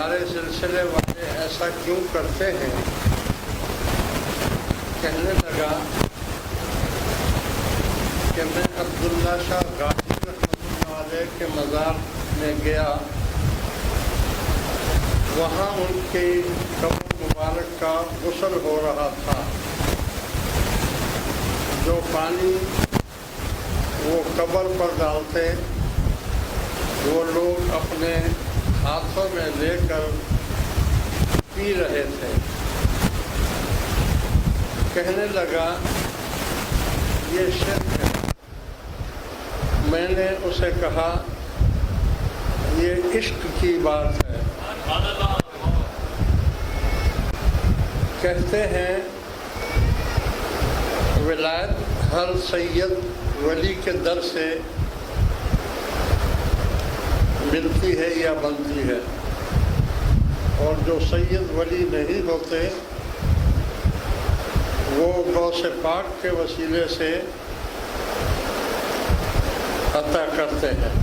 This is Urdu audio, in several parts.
تمہارے سلسلے والے ایسا کیوں کرتے ہیں؟ کہنے لگا کہ میں عبداللہ شاہ غازی رحمۃ اللہ علیہ کے مزار میں گیا، وہاں ان کی قبر مبارک کا غسل ہو رہا تھا۔ جو پانی وہ قبر پر ڈالتے وہ لوگ اپنے ہاتھوں میں لے کر پی رہے تھے۔ کہنے لگا یہ شرک ہے۔ میں نے اسے کہا یہ عشق کی بات ہے۔ کہتے ہیں ولایت ہر سید ولی کے در سے ملتی ہے یا بنتی ہے، اور جو سید ولی نہیں ہوتے وہ غوث پاک کے وسیلے سے عطا کرتے ہیں۔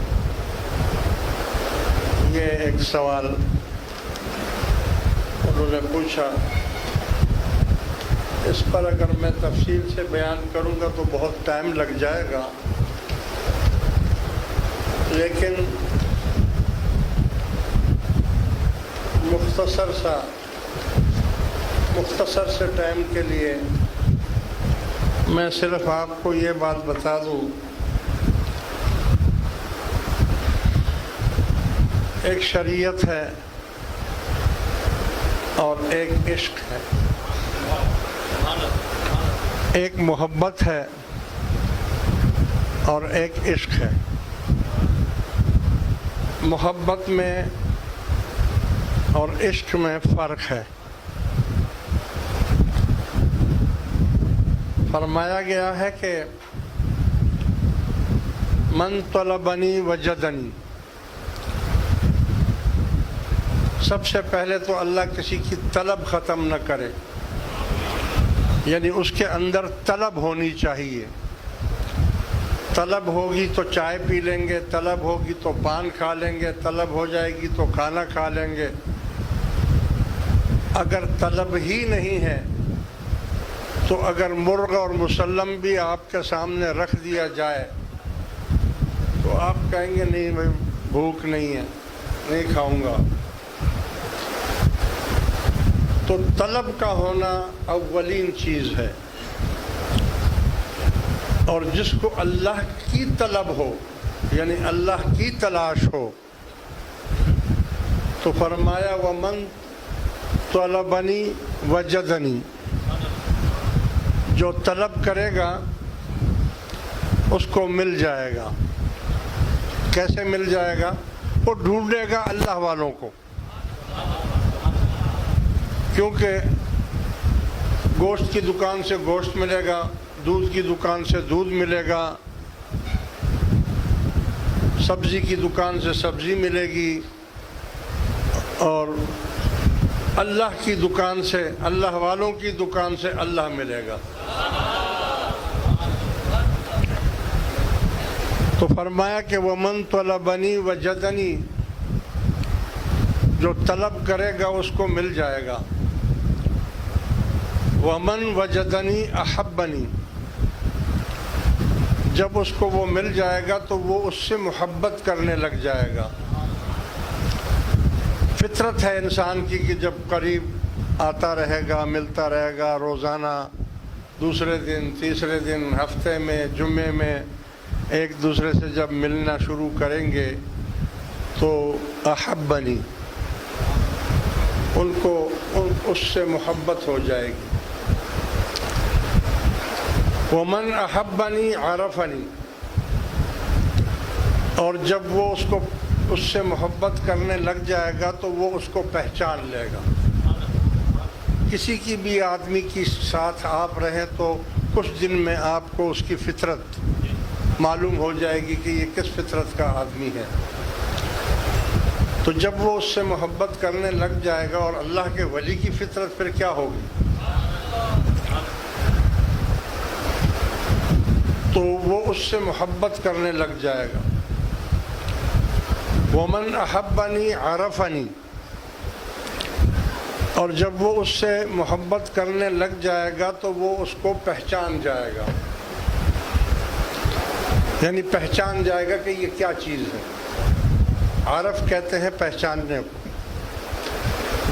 یہ ایک سوال انہوں نے پوچھا۔ اس پر اگر میں تفصیل سے بیان کروں گا تو بہت ٹائم لگ جائے گا، لیکن مختصر سے ٹائم کے لیے میں صرف آپ کو یہ بات بتا دوں، ایک شریعت ہے اور ایک عشق ہے، ایک محبت ہے اور ایک عشق ہے۔ محبت میں اور عشق میں فرق ہے۔ فرمایا گیا ہے کہ من طلبنی وجدنی، سب سے پہلے تو اللہ کسی کی طلب ختم نہ کرے، یعنی اس کے اندر طلب ہونی چاہیے۔ طلب ہوگی تو چائے پی لیں گے، طلب ہوگی تو پان کھا لیں گے، طلب ہو جائے گی تو کھانا کھا لیں گے۔ اگر طلب ہی نہیں ہے تو اگر مرغ اور مسلم بھی آپ کے سامنے رکھ دیا جائے تو آپ کہیں گے نہیں بھائی بھوک نہیں ہے، نہیں کھاؤں گا۔ تو طلب کا ہونا اولین چیز ہے، اور جس کو اللہ کی طلب ہو یعنی اللہ کی تلاش ہو تو فرمایا وَمَن طَلَبَنِي وَجَدَنِي، جو طلب کرے گا اس کو مل جائے گا۔ کیسے مل جائے گا؟ وہ ڈھونڈے گا اللہ والوں کو، کیونکہ گوشت کی دکان سے گوشت ملے گا، دودھ کی دکان سے دودھ ملے گا، سبزی کی دکان سے سبزی ملے گی، اور اللہ کی دکان سے، اللہ والوں کی دکان سے اللہ ملے گا۔ تو فرمایا کہ وَمَن طَلَبَنِي وَجَدَنِي، جو طلب کرے گا اس کو مل جائے گا۔ وَمَن وَجَدَنِي أَحَبَّنِي، جب اس کو وہ مل جائے گا تو وہ اس سے محبت کرنے لگ جائے گا۔ فطرت ہے انسان کی کہ جب قریب آتا رہے گا، ملتا رہے گا، روزانہ، دوسرے دن، تیسرے دن، ہفتے میں، جمعے میں ایک دوسرے سے جب ملنا شروع کریں گے تو احبنی، ان کو اس سے محبت ہو جائے گی۔ ومن احبنی عرفنی، اور جب وہ اس سے محبت کرنے لگ جائے گا تو وہ اس کو پہچان لے گا۔ کسی کی بھی آدمی کے ساتھ آپ رہیں تو کچھ دن میں آپ کو اس کی فطرت معلوم ہو جائے گی کہ یہ کس فطرت کا آدمی ہے۔ تو جب وہ اس سے محبت کرنے لگ جائے گا، اور اللہ کے ولی کی فطرت پھر کیا ہوگی؟ تو وہ اس سے محبت کرنے لگ جائے گا۔ ومن احبنی عرفنی، اور جب وہ اس سے محبت کرنے لگ جائے گا تو وہ اس کو پہچان جائے گا، یعنی پہچان جائے گا کہ یہ کیا چیز ہے۔ عارف کہتے ہیں پہچاننے کو،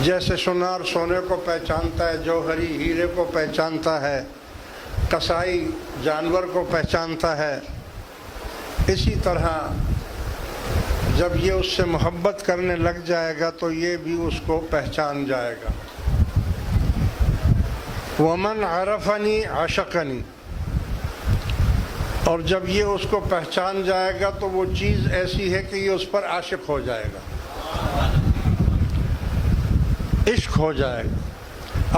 جیسے سونار سونے کو پہچانتا ہے، جوہری ہیرے کو پہچانتا ہے، قصائی جانور کو پہچانتا ہے، اسی طرح جب یہ اس سے محبت کرنے لگ جائے گا تو یہ بھی اس کو پہچان جائے گا۔ وَمَنْ عَرَفَنِي عَشَقَنِي، اور جب یہ اس کو پہچان جائے گا تو وہ چیز ایسی ہے کہ یہ اس پر عاشق ہو جائے گا، عشق ہو جائے گا۔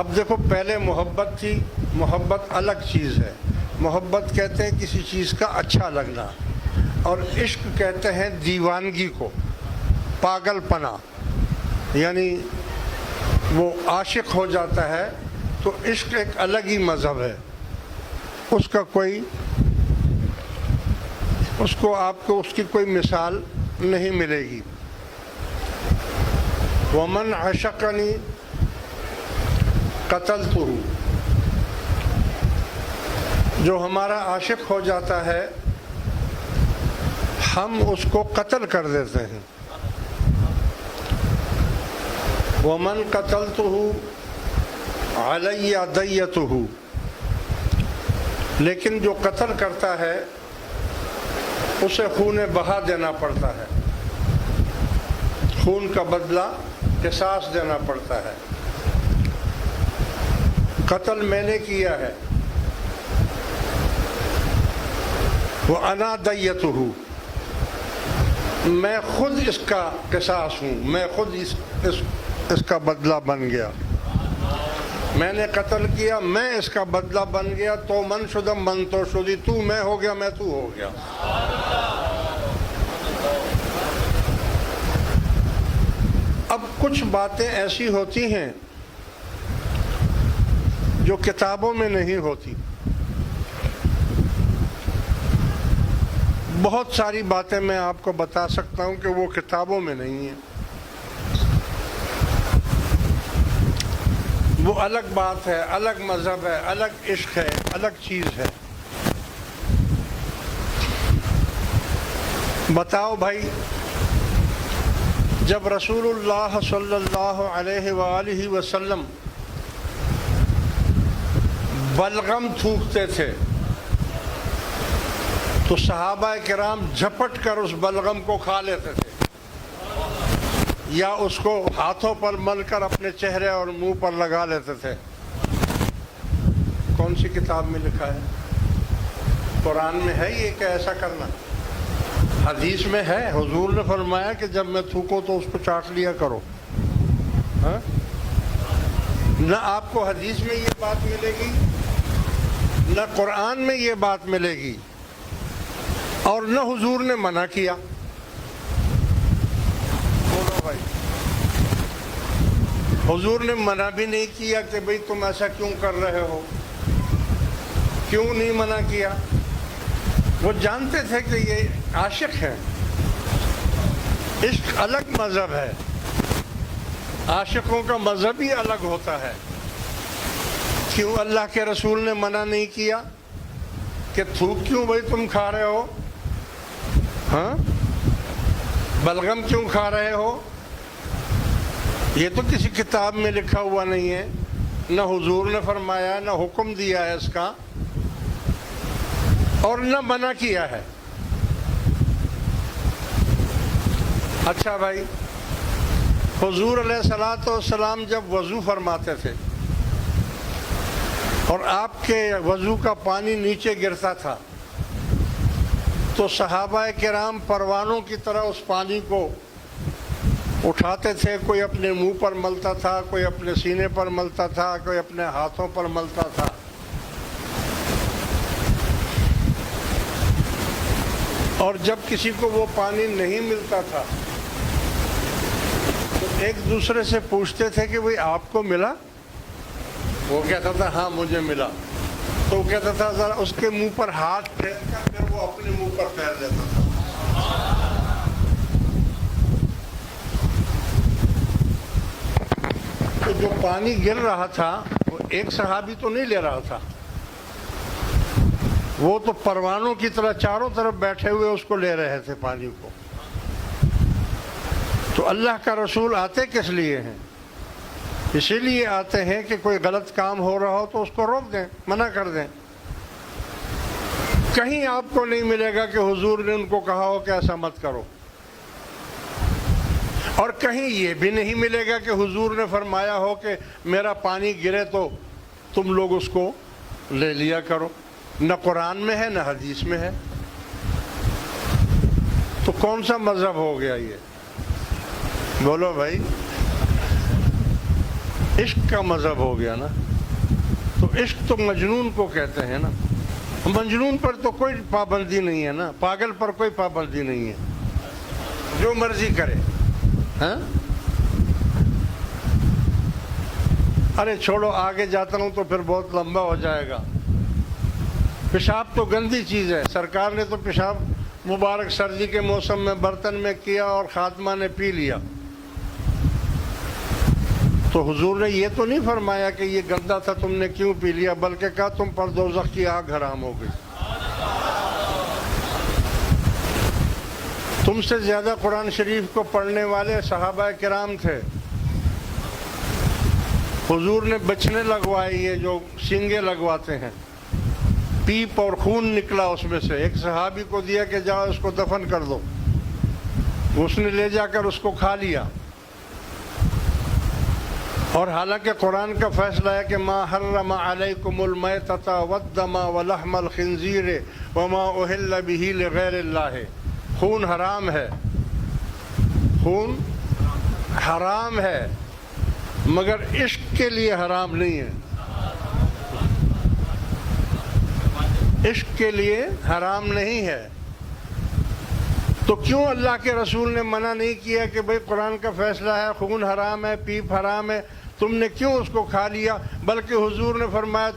اب دیکھو پہلے محبت تھی، محبت الگ چیز ہے۔ محبت کہتے ہیں کسی چیز کا اچھا لگنا، اور عشق کہتے ہیں دیوانگی کو، پاگل پنا، یعنی وہ عاشق ہو جاتا ہے تو عشق ایک الگ ہی مذہب ہے، اس کا کوئی اس کو آپ کو اس کی کوئی مثال نہیں ملے گی۔ وَمَنْ عَشَقَنِي قَتَلْتُهُ، جو ہمارا عاشق ہو جاتا ہے ہم اس کو قتل کر دیتے ہیں۔ وَمَنْ قَتَلْتُهُ عَلَيَّ دَيَّتُهُ، لیکن جو قتل کرتا ہے اسے خون بہا دینا پڑتا ہے، خون کا بدلہ قصاص دینا پڑتا ہے۔ قتل میں نے کیا ہے، وَأَنَا دَيَّتُهُ، میں خود اس کا قصاص ہوں، میں خود اس کا بدلہ بن گیا، میں نے قتل کیا، میں اس کا بدلہ بن گیا۔ تو من شدم من تو شدی، تو میں ہو گیا، میں تو ہو گیا۔ اب کچھ باتیں ایسی ہوتی ہیں جو کتابوں میں نہیں ہوتی، بہت ساری باتیں میں آپ کو بتا سکتا ہوں کہ وہ کتابوں میں نہیں ہیں، وہ الگ بات ہے، الگ مذہب ہے، الگ عشق ہے، الگ چیز ہے۔ بتاؤ بھائی، جب رسول اللہ صلی اللہ علیہ وآلہ وسلم بلغم تھوکتے تھے تو صحابہ کرام جھپٹ کر اس بلغم کو کھا لیتے تھے، یا اس کو ہاتھوں پر مل کر اپنے چہرے اور منہ پر لگا لیتے تھے۔ کون سی کتاب میں لکھا ہے؟ قرآن میں ہے یہ کہ ایسا کرنا؟ حدیث میں ہے، حضور نے فرمایا کہ جب میں تھوکوں تو اس کو چاٹ لیا کرو۔ ہاں؟ نہ آپ کو حدیث میں یہ بات ملے گی، نہ قرآن میں یہ بات ملے گی، اور نہ حضور نے منع کیا۔ بولو بھائی، حضور نے منع بھی نہیں کیا کہ بھئی تم ایسا کیوں کر رہے ہو، کیوں نہیں منع کیا؟ وہ جانتے تھے کہ یہ عاشق ہے، عشق الگ مذہب ہے، عاشقوں کا مذہب ہی الگ ہوتا ہے۔ کیوں اللہ کے رسول نے منع نہیں کیا کہ تھوک کیوں بھائی تم کھا رہے ہو؟ ہاں، بلغم کیوں کھا رہے ہو؟ یہ تو کسی کتاب میں لکھا ہوا نہیں ہے، نہ حضور نے فرمایا، نہ حکم دیا ہے اس کا، اور نہ منع کیا ہے۔ اچھا بھائی، حضور علیہ الصلوۃ والسلام جب وضو فرماتے تھے اور آپ کے وضو کا پانی نیچے گرتا تھا تو صحابہ کرام پروانوں کی طرح اس پانی کو اٹھاتے تھے، کوئی اپنے منہ پر ملتا تھا، کوئی اپنے سینے پر ملتا تھا، کوئی اپنے ہاتھوں پر ملتا تھا۔ اور جب کسی کو وہ پانی نہیں ملتا تھا تو ایک دوسرے سے پوچھتے تھے کہ بھئی آپ کو ملا؟ وہ کہتا تھا ہاں مجھے ملا، تو وہ کہتا تھا ذرا اس کے منہ پر ہاتھ پھیر کر پھر وہ اپنے منہ پر پھیر دیتا تھا۔ تو جو پانی گر رہا تھا وہ ایک صحابی تو نہیں لے رہا تھا، وہ تو پروانوں کی طرح چاروں طرف بیٹھے ہوئے اس کو لے رہے تھے پانی کو۔ تو اللہ کا رسول آتے کس لیے ہیں؟ اسی لیے آتے ہیں کہ کوئی غلط کام ہو رہا ہو تو اس کو روک دیں، منع کر دیں۔ کہیں آپ کو نہیں ملے گا کہ حضور نے ان کو کہا ہو کہ ایسا مت کرو، اور کہیں یہ بھی نہیں ملے گا کہ حضور نے فرمایا ہو کہ میرا پانی گرے تو تم لوگ اس کو لے لیا کرو۔ نہ قرآن میں ہے نہ حدیث میں ہے، تو کون سا مذہب ہو گیا یہ؟ بولو بھائی، عشق کا مذہب ہو گیا نا۔ تو عشق تو مجنون کو کہتے ہیں نا، مجنون پر تو کوئی پابندی نہیں ہے نا، پاگل پر کوئی پابندی نہیں ہے، جو مرضی کرے۔ ہاں ارے چھوڑو، آگے جاتا ہوں تو پھر بہت لمبا ہو جائے گا۔ پیشاب تو گندی چیز ہے، سرکار نے تو پیشاب مبارک سردی کے موسم میں برتن میں کیا اور خاتمہ نے پی لیا، تو حضور نے یہ تو نہیں فرمایا کہ یہ گندا تھا تم نے کیوں پی لیا، بلکہ کہا تم پر دوزخ کی آگ حرام ہو گئی۔ تم سے زیادہ قرآن شریف کو پڑھنے والے صحابہ کرام تھے، حضور نے بچنے لگوائی، یہ جو سینگے لگواتے ہیں، پیپ اور خون نکلا اس میں سے، ایک صحابی کو دیا کہ جاؤ اس کو دفن کر دو، اس نے لے جا کر اس کو کھا لیا۔ اور حالانکہ قرآن کا فیصلہ ہے کہ ما حرم علیکم المیتۃ والدم ولحم الخنزیر وما اہل بہ لغیر اللہ، خون حرام ہے، خون حرام ہے، مگر عشق کے لیے حرام نہیں ہے، عشق کے لیے حرام نہیں ہے۔ تو کیوں اللہ کے رسول نے منع نہیں کیا کہ بھئی قرآن کا فیصلہ ہے خون حرام ہے، پیپ حرام ہے، تم نے کیوں اس کو کھا لیا؟ بلکہ حضور نے فرمایا